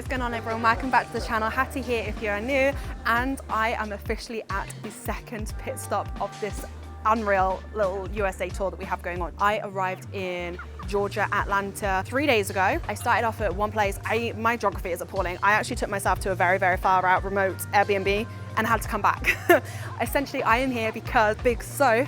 going on, everyone? Welcome back to the channel. Hattie here if you are new, and I am officially at the second pit stop of this unreal little USA tour that we have going on. I arrived in Georgia, Atlanta 3 days ago. I started off at one place. My geography is appalling. I actually took myself to a very, very far out remote Airbnb and had to come back. Essentially, I am here because Big Sophie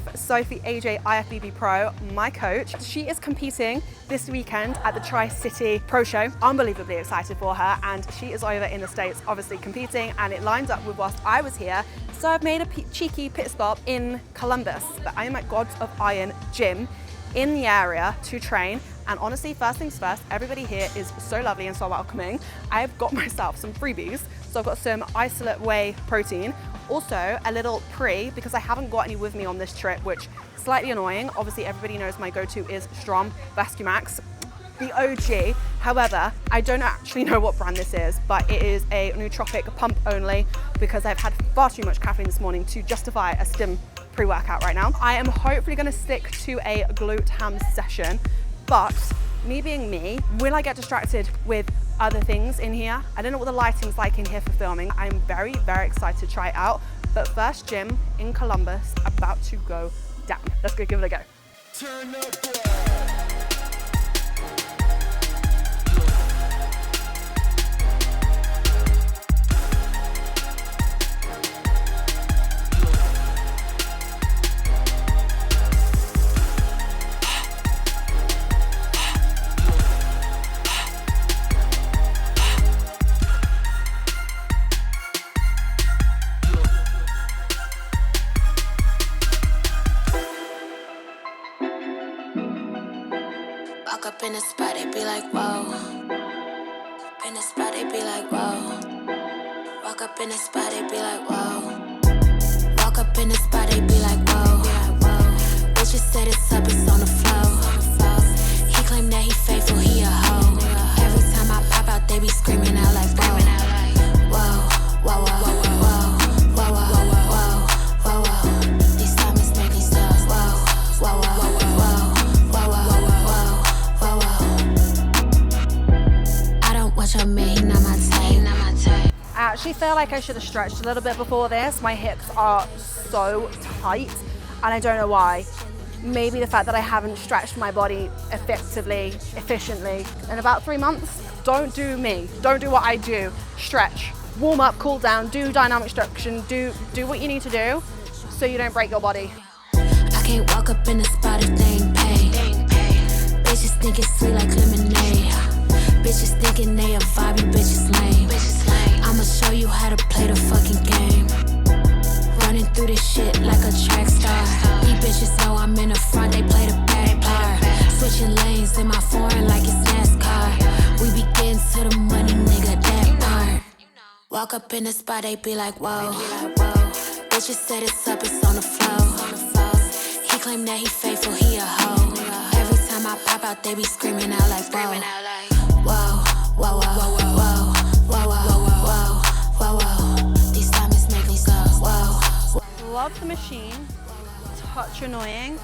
AJ IFBB Pro, my coach, she is competing this weekend at the Tri-City Pro Show. Unbelievably excited for her, and she is over in the States, obviously competing, and it lines up with whilst I was here. So I've made a cheeky pit stop in Columbus, but I am at Gods of Iron Gym in the area to train. And honestly, first things first, everybody here is so lovely and so welcoming. I've got myself some freebies. So I've got some isolate whey protein, also a little pre, because I haven't got any with me on this trip, which is slightly annoying. Obviously, everybody knows my go-to is Strom Vascumax, the OG. However, I don't actually know what brand this is, but it is a nootropic pump only because I've had far too much caffeine this morning to justify a stim pre-workout right now. I am hopefully gonna stick to a glute ham session, but me being me, will I get distracted with other things in here? I don't know what the lighting's like in here for filming. I'm very, very excited to try it out. But first gym in Columbus, about to go down. Let's go give it a go. Turn up. Walk up in the spot, they be like, whoa. In the spot, they be like, whoa. Walk up in the spot, they be like, whoa. Walk up in the spot, they be like, whoa. Bitches said it's up, it's on the floor. He claimed that he faithful, he a hoe. Every time I pop out, they be screaming out like, whoa. Whoa, whoa, whoa, whoa, whoa, whoa, whoa, whoa. These diamonds make me stop. Whoa, whoa, whoa, whoa. I actually feel like I should have stretched a little bit before this. My hips are so tight and I don't know why. Maybe the fact that I haven't stretched my body effectively, efficiently in about 3 months. Don't do me, don't do what I do. Stretch, warm up, cool down, do dynamic stretching, do what you need to do so you don't break your body. I can't walk up in the spot if they ain't paid. Bitches think it's sweet like lemonade. Bitches thinking they a vibe, you bitches lame. I'ma show you how to play the fucking game. Running through this shit like a track star. These bitches know I'm in the front, they play the back part. Switching lanes in my foreign like it's NASCAR. We be getting to the money, nigga, that part. Walk up in the spot, they be like, whoa. Bitches said it's up, it's on the floor. He claimed that he faithful, he a hoe. Every time I pop out, they be screaming out like, whoa. Whoa, whoa, whoa, whoa, whoa, whoa, whoa, whoa, whoa. These diamonds make me so whoa. Love the machine, touch annoying,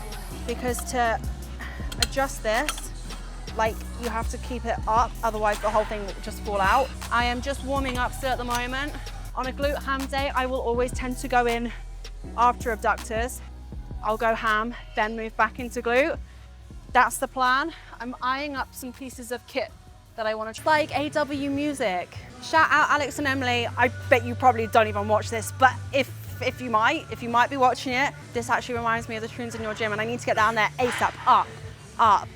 because to adjust this, like you have to keep it up, otherwise the whole thing will just fall out. I am just warming up still at the moment. On a glute ham day, I will always tend to go in after abductors. I'll go ham, then move back into glute. That's the plan. I'm eyeing up some pieces of kit that I want to try, like AW music. Shout out Alex and Emily. I bet you probably don't even watch this, but if you might be watching it, this actually reminds me of the tunes in your gym, and I need to get down there ASAP. Up.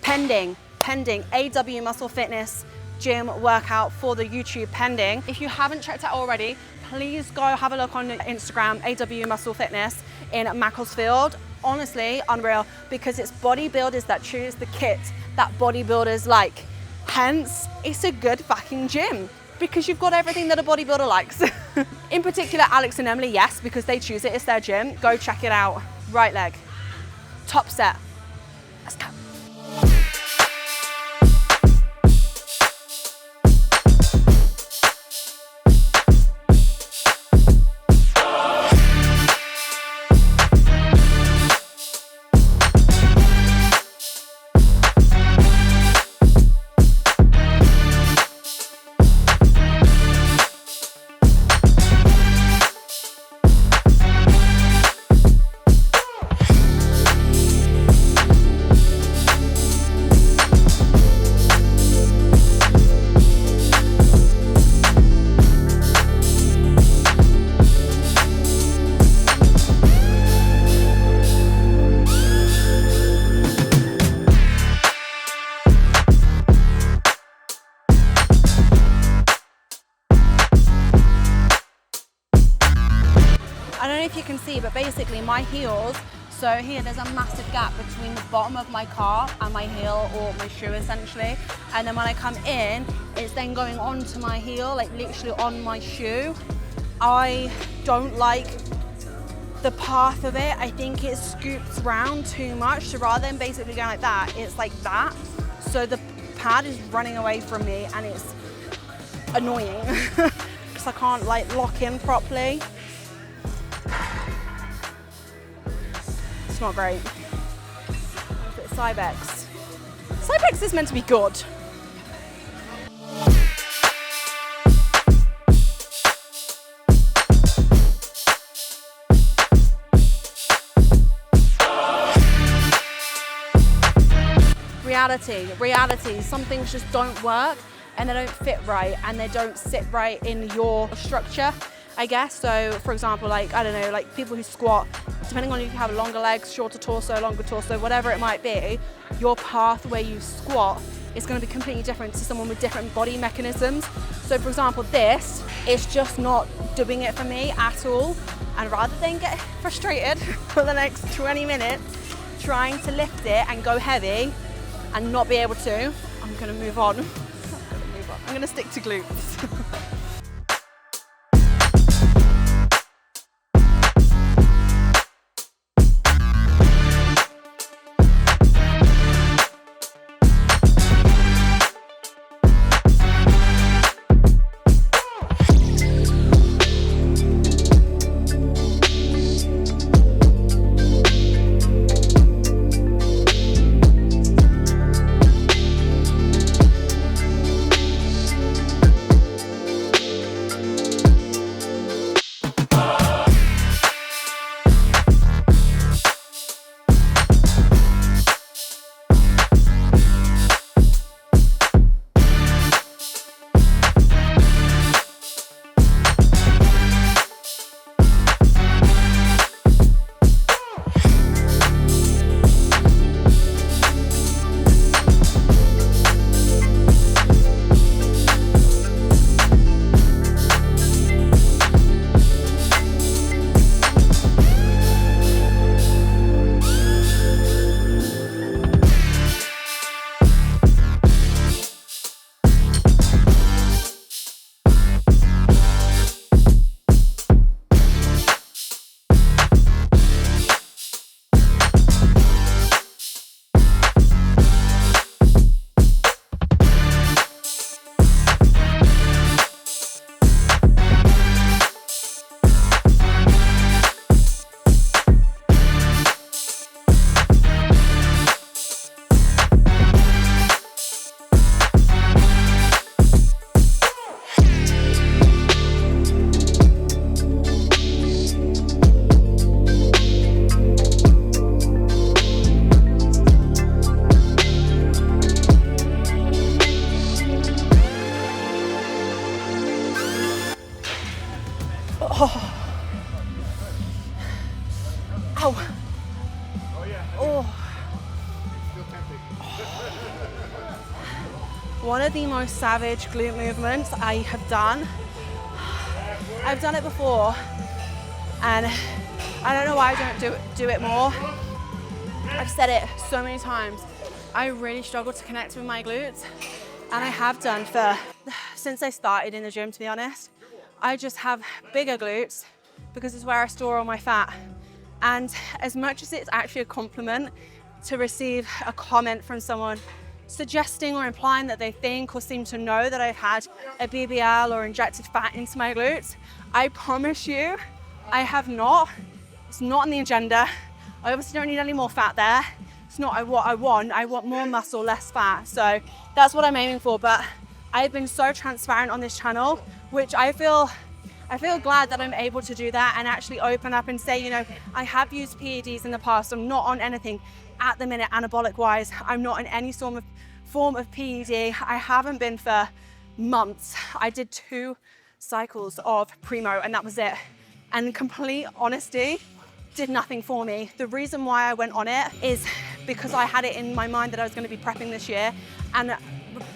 Pending. AW Muscle Fitness gym workout for the YouTube pending. If you haven't checked out already, please go have a look on Instagram, AW Muscle Fitness in Macclesfield. Honestly, unreal, because it's bodybuilders that choose the kit that bodybuilders like. Hence, it's a good fucking gym because you've got everything that a bodybuilder likes. In particular, Alex and Emily, yes, because they choose it, it's their gym. Go check it out. Right leg, top set. Let's go. my heels, so here there's a massive gap between the bottom of my calf and my heel, or my shoe essentially. And then when I come in, it's then going onto my heel, like literally on my shoe. I don't like the path of it. I think it scoops round too much. So rather than basically going like that, it's like that. So the pad is running away from me and it's annoying because I can't like lock in properly. It's not great. Cybex. Cybex is meant to be good. Reality, some things just don't work and they don't fit right and they don't sit right in your structure, I guess. So for example, like, I don't know, like people who squat, depending on if you have longer legs, shorter torso, longer torso, whatever it might be, your path where you squat is going to be completely different to someone with different body mechanisms. So for example, this is just not doing it for me at all. And rather than get frustrated for the next 20 minutes trying to lift it and go heavy and not be able to, I'm gonna move on. I'm gonna stick to glutes. Ow. Oh. One of the most savage glute movements I have done. I've done it before and I don't know why I don't do it more. I've said it so many times. I really struggle to connect with my glutes, and I have done since I started in the gym, to be honest. I just have bigger glutes because it's where I store all my fat. And as much as it's actually a compliment to receive a comment from someone suggesting or implying that they think or seem to know that I've had a BBL or injected fat into my glutes, I promise you, I have not. It's not on the agenda. I obviously don't need any more fat there. It's not what I want. I want more muscle, less fat. So that's what I'm aiming for. But I've been so transparent on this channel, which I feel glad that I'm able to do that and actually open up and say, you know, I have used PEDs in the past. I'm not on anything at the minute anabolic wise. I'm not in any form of PED. I haven't been for months. I did 2 cycles of Primo and that was it. And complete honesty, did nothing for me. The reason why I went on it is because I had it in my mind that I was going to be prepping this year and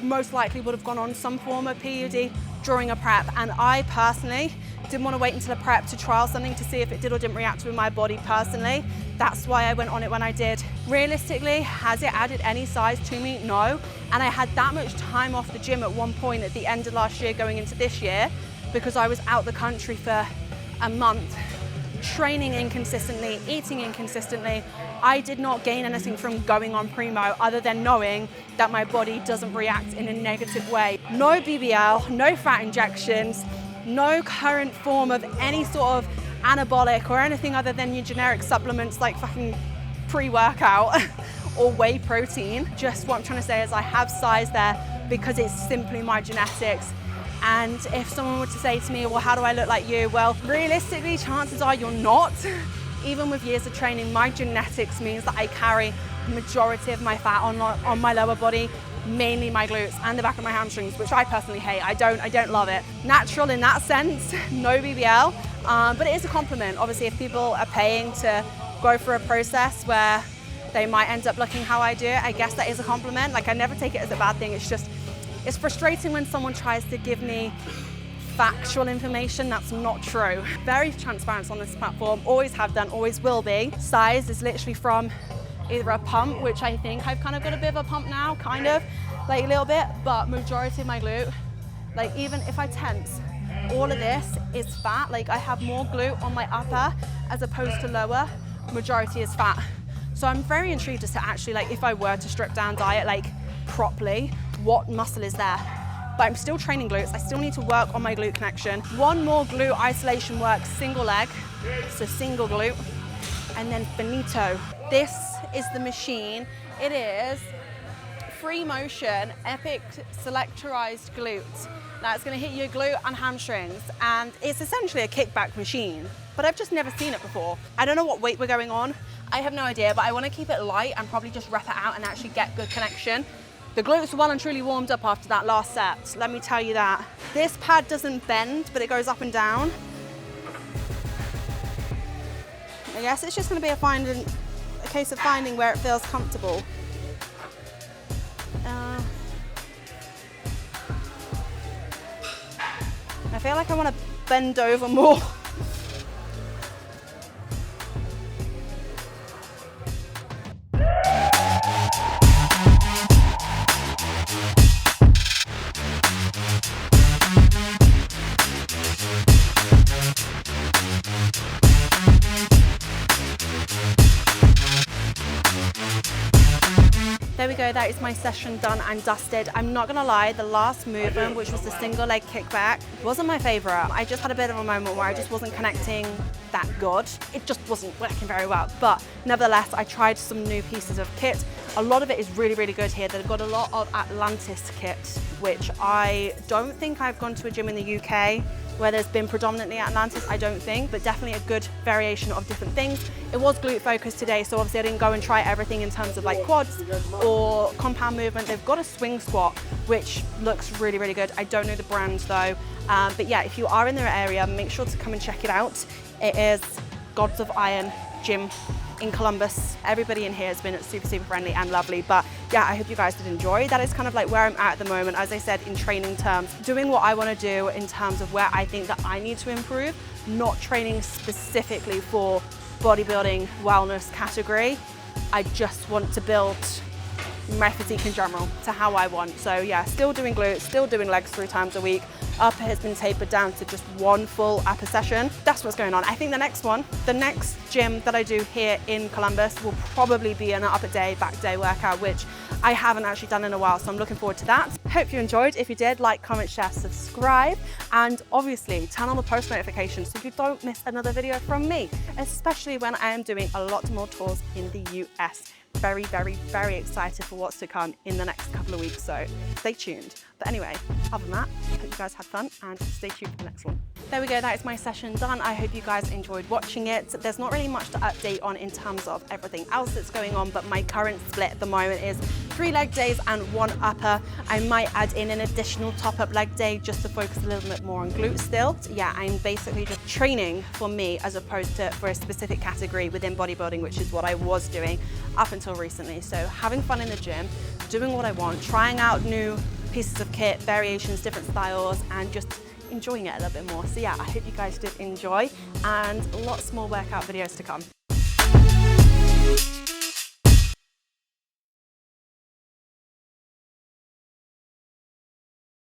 most likely would have gone on some form of PED during a prep. And I personally Didn't want to wait until the prep to trial something to see if it did or didn't react with my body personally. That's why I went on it when I did. Realistically, has it added any size to me? No. And I had that much time off the gym at one point at the end of last year going into this year because I was out the country for a month, training inconsistently, eating inconsistently. I did not gain anything from going on Primo other than knowing that my body doesn't react in a negative way. No BBL, no fat injections, no current form of any sort of anabolic or anything other than your generic supplements like fucking pre-workout or whey protein. Just what I'm trying to say is I have size there because it's simply my genetics. And if someone were to say to me, well, how do I look like you? Well, realistically, chances are you're not. Even with years of training, my genetics means that I carry the majority of my fat on my lower body, mainly my glutes and the back of my hamstrings, which I personally hate. I don't love it. Natural in that sense, no BBL, but it is a compliment. Obviously, if people are paying to go through a process where they might end up looking how I do, I guess that is a compliment. Like, I never take it as a bad thing. It's just, it's frustrating when someone tries to give me factual information that's not true. Very transparent on this platform, always have done, always will be. Size is literally from either a pump, which I think I've kind of got a bit of a pump now, kind of, like a little bit, but majority of my glute, like even if I tense, all of this is fat. Like I have more glute on my upper as opposed to lower, majority is fat. So I'm very intrigued as to actually, like, if I were to strip down diet like properly, what muscle is there? But I'm still training glutes. I still need to work on my glute connection. One more glute isolation work, single leg, so single glute, and then finito. This is the machine. It is free motion, epic selectorized glutes. Now it's gonna hit your glute and hamstrings, and it's essentially a kickback machine, but I've just never seen it before. I don't know what weight we're going on. I have no idea, but I wanna keep it light and probably just rep it out and actually get good connection. The glutes are well and truly warmed up after that last set, let me tell you that. This pad doesn't bend, but it goes up and down. I guess it's just gonna be a case of finding where it feels comfortable. I feel like I wanna bend over more. There we go, that is my session done and dusted. I'm not gonna lie, the last movement, which was the single leg kickback, wasn't my favorite. I just had a bit of a moment where I just wasn't connecting that good. It just wasn't working very well. But nevertheless, I tried some new pieces of kit. A lot of it is really, really good here. They've got a lot of Atlantis kit, which I don't think I've gone to a gym in the UK where there's been predominantly Atlantis, I don't think, but definitely a good variation of different things. It was glute focused today, so obviously I didn't go and try everything in terms of like quads or compound movement. They've got a swing squat, which looks really, really good. I don't know the brand though, but yeah, if you are in their area, make sure to come and check it out. It is Gods of Iron Gym in Columbus. Everybody in here has been super, super friendly and lovely. But yeah, I hope you guys did enjoy. That is kind of like where I'm at the moment, as I said, in training terms, doing what I want to do in terms of where I think that I need to improve, not training specifically for bodybuilding wellness category. I just want to build my physique in general to how I want. So yeah, still doing glutes, still doing legs 3 times a week. Upper has been tapered down to just 1 full upper session. That's what's going on. I think the next gym that I do here in Columbus will probably be an upper day, back day workout, which I haven't actually done in a while, so I'm looking forward to that. Hope you enjoyed. If you did, like, comment, share, subscribe, and obviously turn on the post notifications so you don't miss another video from me, especially when I am doing a lot more tours in the US. Very, very, very excited for what's to come in the next couple of weeks, so stay tuned. But anyway, other than that, hope you guys had fun and stay tuned for the next one. There we go, that is my session done. I hope you guys enjoyed watching it. There's not really much to update on in terms of everything else that's going on, but my current split at the moment is 3 leg days and 1 upper. I might add in an additional top-up leg day just to focus a little bit more on glutes still. Yeah, I'm basically just training for me as opposed to for a specific category within bodybuilding, which is what I was doing up until recently. So having fun in the gym, doing what I want, trying out new pieces of kit, variations, different styles, and just enjoying it a little bit more. So yeah, I hope you guys did enjoy, and lots more workout videos to come.